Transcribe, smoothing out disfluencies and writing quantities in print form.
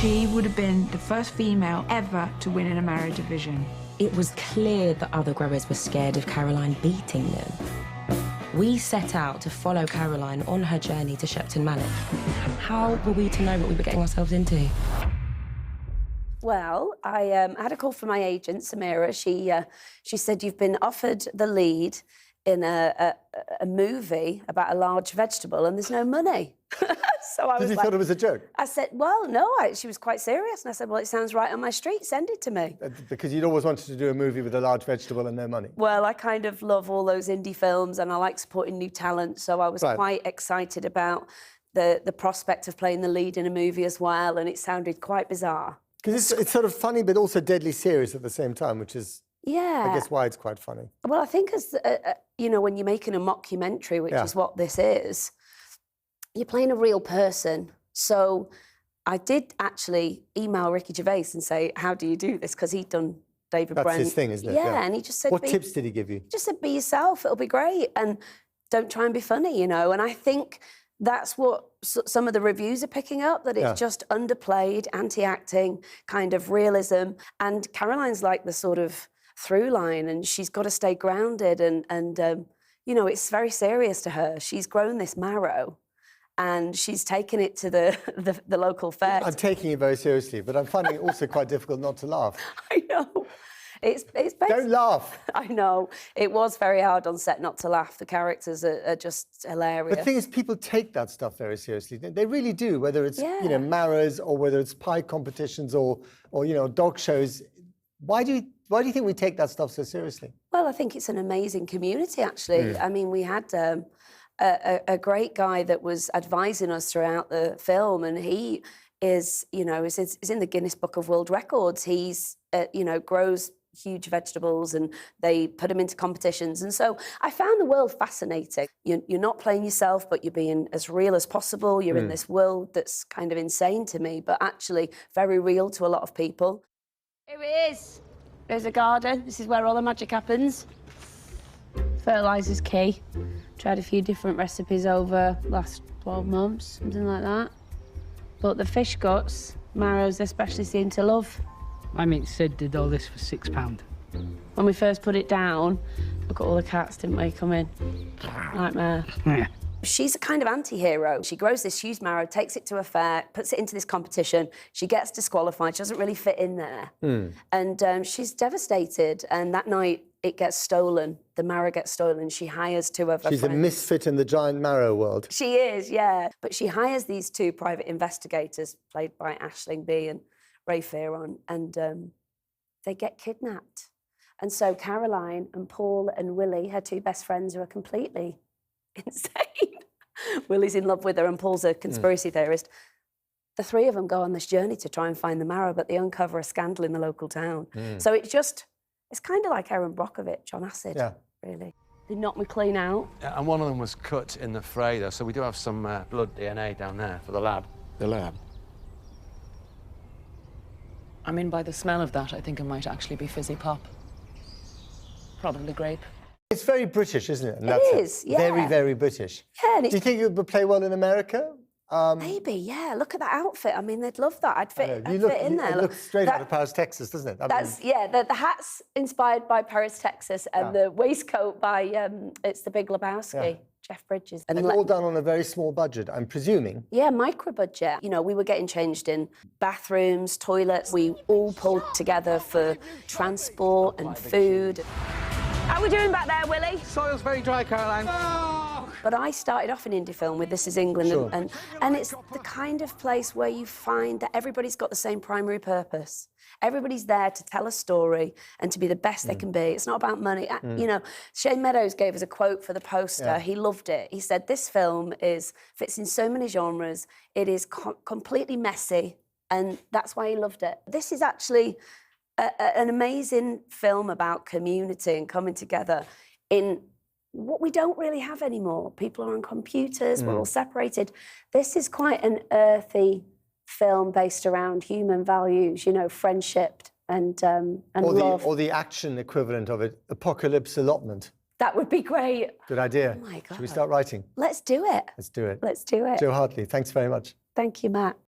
She would have been the first female ever to win in a marrow division. It was clear that other growers were scared of Caroline beating them. We set out to follow Caroline on her journey to Shepton Mallet. How were we to know what we were getting ourselves into? Well, I had a call from my agent, Samira. She said, you've been offered the lead in a movie about a large vegetable and there's no money. So I was Did you like, thought it was a joke? I said, well, no, she was quite serious. And I said, well, it sounds right on my street, send it to me. Because you'd always wanted to do a movie with a large vegetable and no money. Well, I kind of love all those indie films and I like supporting new talent, so I was quite excited about the prospect of playing the lead in a movie as well, and it sounded quite bizarre. Because it's sort of funny but also deadly serious at the same time, which is, I guess, why it's quite funny. Well, I think as, you know, when you're making a mockumentary, which is what this is, you're playing a real person. So I did actually email Ricky Gervais and say, how do you do this? Because he'd done David Brent. That's his thing, isn't it? Yeah, and he just said... What tips did he give you? He just said, be yourself, it'll be great, and don't try and be funny, you know. And I think that's what some of the reviews are picking up, that it's just underplayed, anti-acting, kind of realism. And Caroline's like the sort of through line, and she's got to stay grounded, and you know, it's very serious to her. She's grown this marrow, and she's taken it to the local fair. I'm taking it very seriously, but I'm finding it also quite difficult not to laugh. I know. It's Don't laugh. I know. It was very hard on set not to laugh. The characters are just hilarious. But the thing is, people take that stuff very seriously. They really do, whether it's, you know, marrows or whether it's pie competitions or you know, dog shows. Why do you think we take that stuff so seriously? Well, I think it's an amazing community, actually. I mean, we had a great guy that was advising us throughout the film, and he is, you know, is in the Guinness Book of World Records. He's, you know, grows huge vegetables and they put them into competitions. And so I found the world fascinating. You're not playing yourself, but you're being as real as possible. You're in this world that's kind of insane to me, but actually very real to a lot of people. Here it is. There's a garden. This is where all the magic happens. Fertiliser's key. Tried a few different recipes over the last 12 months, something like that. But the fish guts, marrows especially seem to love. My mate Sid did all this for £6. When we first put it down, look at all the cats, didn't we, come in? Nightmare. Yeah. She's a kind of anti-hero. She grows this huge marrow, takes it to a fair, puts it into this competition. She gets disqualified. She doesn't really fit in there. And she's devastated. And that night, it gets stolen. The marrow gets stolen. She hires two of her friends. She's a misfit in the giant marrow world. She is, yeah. But she hires these two private investigators, played by Aisling Bea and Ray Fearon, and they get kidnapped. And so Caroline and Paul and Willie, her two best friends, who are completely insane. Willie's in love with her and Paul's a conspiracy theorist. The three of them go on this journey to try and find the marrow, but they uncover a scandal in the local town. So it's kind of like Erin Brockovich on acid, really. They knocked me clean out. And one of them was cut in the fray, though, so we do have some blood DNA down there for the lab. The lab? I mean, by the smell of that, I think it might actually be fizzy pop. Probably grape. It's very British, isn't it? And it is, yeah. Very, very British. Yeah. Do you think it would play well in America? Maybe, yeah. Look at that outfit. I mean, they'd love that. I'd fit in there. It looks straight out of Paris, Texas, doesn't it? The hat's inspired by Paris, Texas, and the waistcoat by, it's the Big Lebowski. Jeff Bridges. And all done on a very small budget, I'm presuming. Yeah, micro-budget. You know, we were getting changed in bathrooms, toilets. We all pulled together for transport and food. How are we doing back there, Willie? Soil's very dry, Caroline. But I started off in indie film with This Is England, and it's the kind of place where you find that everybody's got the same primary purpose. Everybody's there to tell a story and to be the best they can be. It's not about money. You know, Shane Meadows gave us a quote for the poster. He loved it. He said, this film fits in so many genres. It is completely messy, and that's why he loved it. This is actually an amazing film about community and coming together in what we don't really have anymore. People are on computers, we're all separated. This is quite an earthy film based around human values, you know, friendship and love. Or the action equivalent of it, apocalypse allotment. That would be great. Good idea. Oh my God. Should we start writing? Let's do it. Let's do it. Let's do it. Jo Hartley, thanks very much. Thank you, Matt.